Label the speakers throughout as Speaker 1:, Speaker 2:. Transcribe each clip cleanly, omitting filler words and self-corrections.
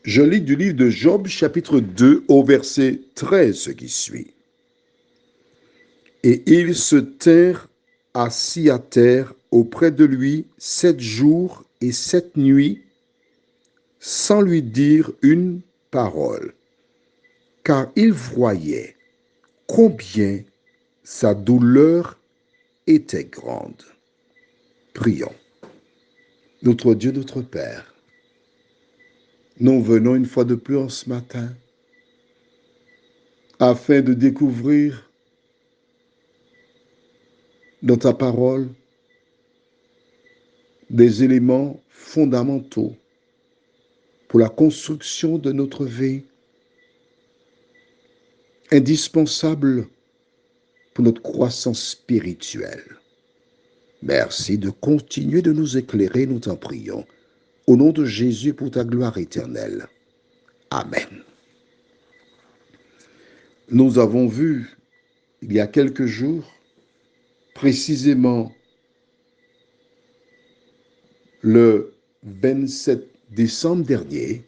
Speaker 1: Je lis du livre de Job, chapitre 2, au verset 13, ce qui suit. Et ils se tinrent assis à terre auprès de lui 7 jours et 7 nuits, sans lui dire une parole, car ils voyaient combien sa douleur était grande. Prions. Notre Dieu, notre Père, nous venons une fois de plus en ce matin afin de découvrir dans ta parole des éléments fondamentaux pour la construction de notre vie, indispensables pour notre croissance spirituelle. Merci de continuer de nous éclairer, nous t'en prions. Au nom de Jésus, pour ta gloire éternelle. Amen. Nous avons vu, il y a quelques jours, précisément le 27 décembre dernier,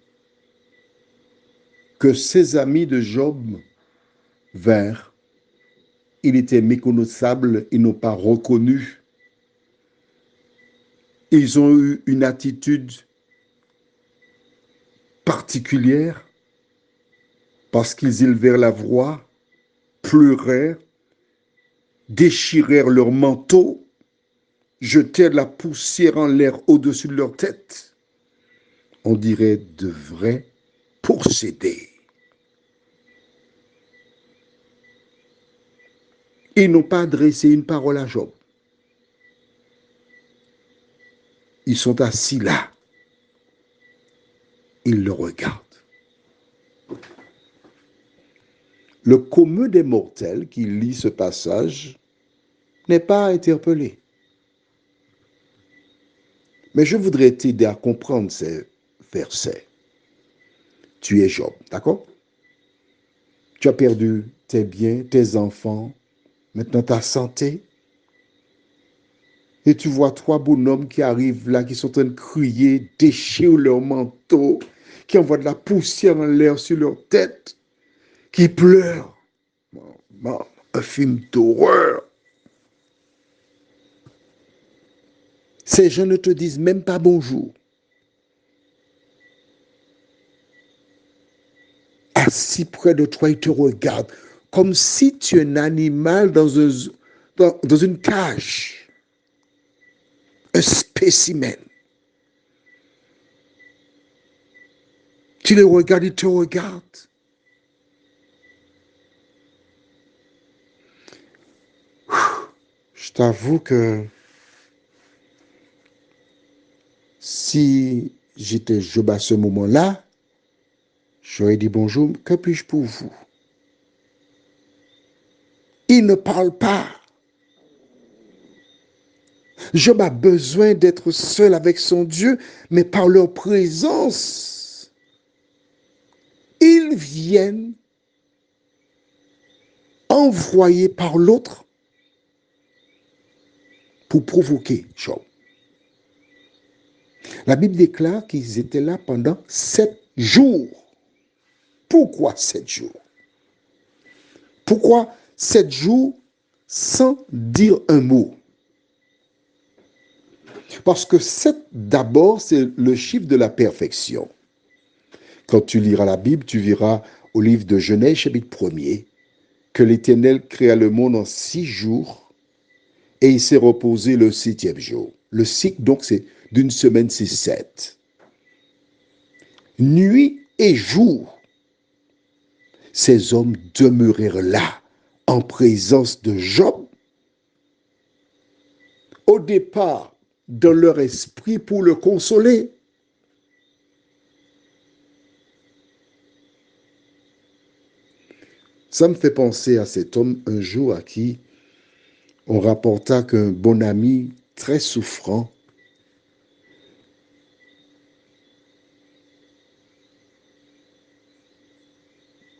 Speaker 1: que ses amis de Job vinrent. Il était méconnaissable, ils n'ont pas reconnu. Ils ont eu une attitude particulière parce qu'ils élevèrent la voix, pleurèrent, déchirèrent leurs manteaux, jetèrent de la poussière en l'air au-dessus de leur tête. On dirait de vrais possédés. Ils n'ont pas adressé une parole à Job. Ils sont assis là. Ils le regardent. Le commun des mortels qui lit ce passage n'est pas interpellé. Mais je voudrais t'aider à comprendre ces versets. Tu es Job, d'accord? Tu as perdu tes biens, tes enfants, maintenant ta santé. Et tu vois 3 bonhommes qui arrivent là, qui sont en train de crier, déchirent leur manteau, qui envoient de la poussière en l'air sur leur tête, qui pleurent. Un film d'horreur. Ces gens ne te disent même pas bonjour. Assis près de toi, ils te regardent comme si tu es un animal dans une cage. Un spécimen. Tu les regardes, ils te regardent. Je t'avoue que si j'étais Job à ce moment-là, j'aurais dit bonjour, que puis-je pour vous? Il ne parle pas. Job a besoin d'être seul avec son Dieu, mais par leur présence, ils viennent envoyés par l'autre pour provoquer Job. La Bible déclare qu'ils étaient là pendant 7 jours. Pourquoi 7 jours? Pourquoi 7 jours sans dire un mot? Parce que 7, d'abord, c'est le chiffre de la perfection. Quand tu liras la Bible, tu verras au livre de Genèse, chapitre 1er, que l'Éternel créa le monde en 6 jours et il s'est reposé le 7e jour. Le cycle, donc, c'est d'une semaine, c'est 7. Nuit et jour, ces hommes demeurèrent là, en présence de Job, au départ, dans leur esprit pour le consoler. Ça me fait penser à cet homme un jour à qui on rapporta qu'un bon ami très souffrant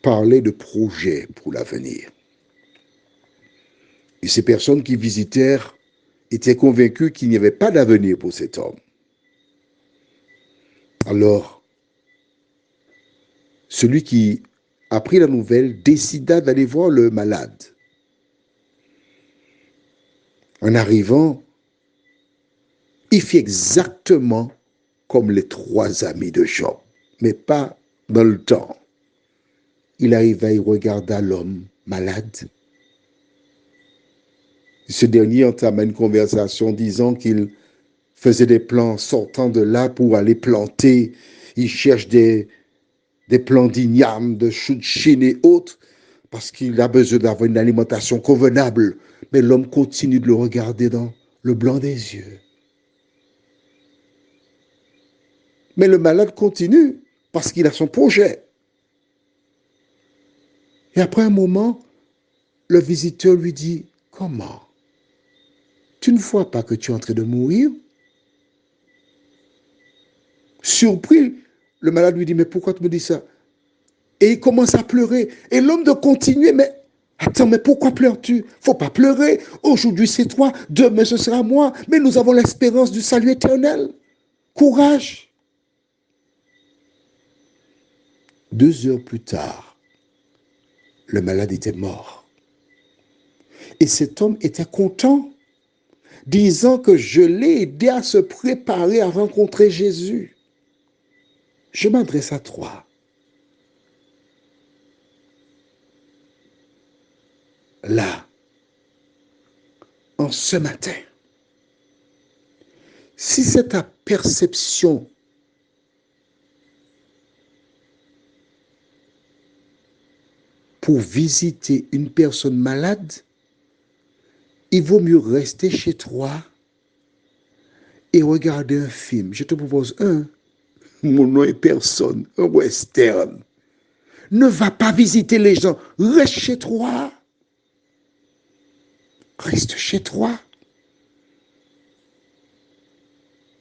Speaker 1: parlait de projets pour l'avenir. Et ces personnes qui visitèrent étaient convaincues qu'il n'y avait pas d'avenir pour cet homme. Alors, celui qui apprit la nouvelle décida d'aller voir le malade. En arrivant, il fit exactement comme les trois amis de Job, mais pas dans le temps. Il arriva et regarda l'homme malade. Ce dernier entama une conversation disant qu'il faisait des plans sortant de là pour aller planter. Il cherche des plants d'igname, de choux de Chine et autres, parce qu'il a besoin d'avoir une alimentation convenable. Mais l'homme continue de le regarder dans le blanc des yeux. Mais le malade continue parce qu'il a son projet. Et après un moment, le visiteur lui dit, « Comment? Tu ne vois pas que tu es en train de mourir ?» Surpris, le malade lui dit, « Mais pourquoi tu me dis ça ?» Et il commence à pleurer. Et l'homme de continuer, « Mais attends, mais pourquoi pleures-tu? Faut pas pleurer. Aujourd'hui c'est toi, demain ce sera moi. Mais nous avons l'espérance du salut éternel. Courage. » 2 heures plus tard, le malade était mort. Et cet homme était content, disant que je l'ai aidé à se préparer à rencontrer Jésus. Je m'adresse à toi. Là, en ce matin, si c'est ta perception pour visiter une personne malade, il vaut mieux rester chez toi et regarder un film. Je te propose un. Mon nom est personne, un western. Ne va pas visiter les gens. Reste chez toi. Reste chez toi.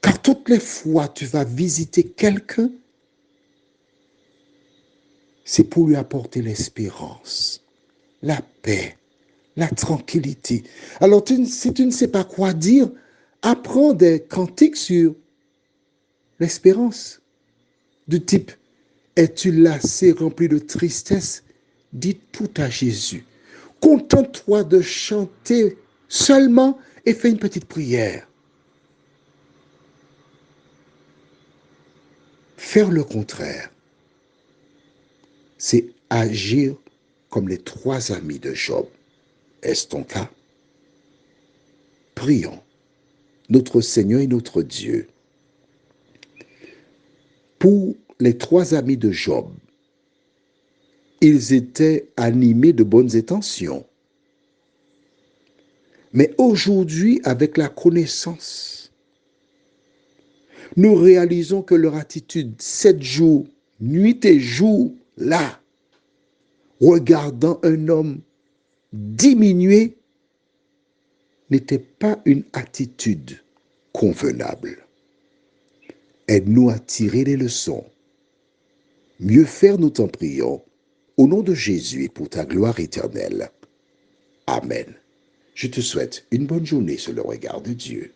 Speaker 1: Car toutes les fois tu vas visiter quelqu'un, c'est pour lui apporter l'espérance, la paix, la tranquillité. Alors, si tu ne sais pas quoi dire, apprends des cantiques sur l'espérance. Du type, es-tu lassé, rempli de tristesse? Dis tout à Jésus. Contente-toi de chanter seulement et fais une petite prière. Faire le contraire, c'est agir comme les trois amis de Job. Est-ce ton cas? Prions. Notre Seigneur et notre Dieu, pour les trois amis de Job, ils étaient animés de bonnes intentions. Mais aujourd'hui, avec la connaissance, nous réalisons que leur attitude, 7 jours, nuit et jour, là, regardant un homme diminuer, n'était pas une attitude convenable. Aide-nous à tirer les leçons. Mieux faire, nous t'en prions. Au nom de Jésus et pour ta gloire éternelle. Amen. Je te souhaite une bonne journée sur le regard de Dieu.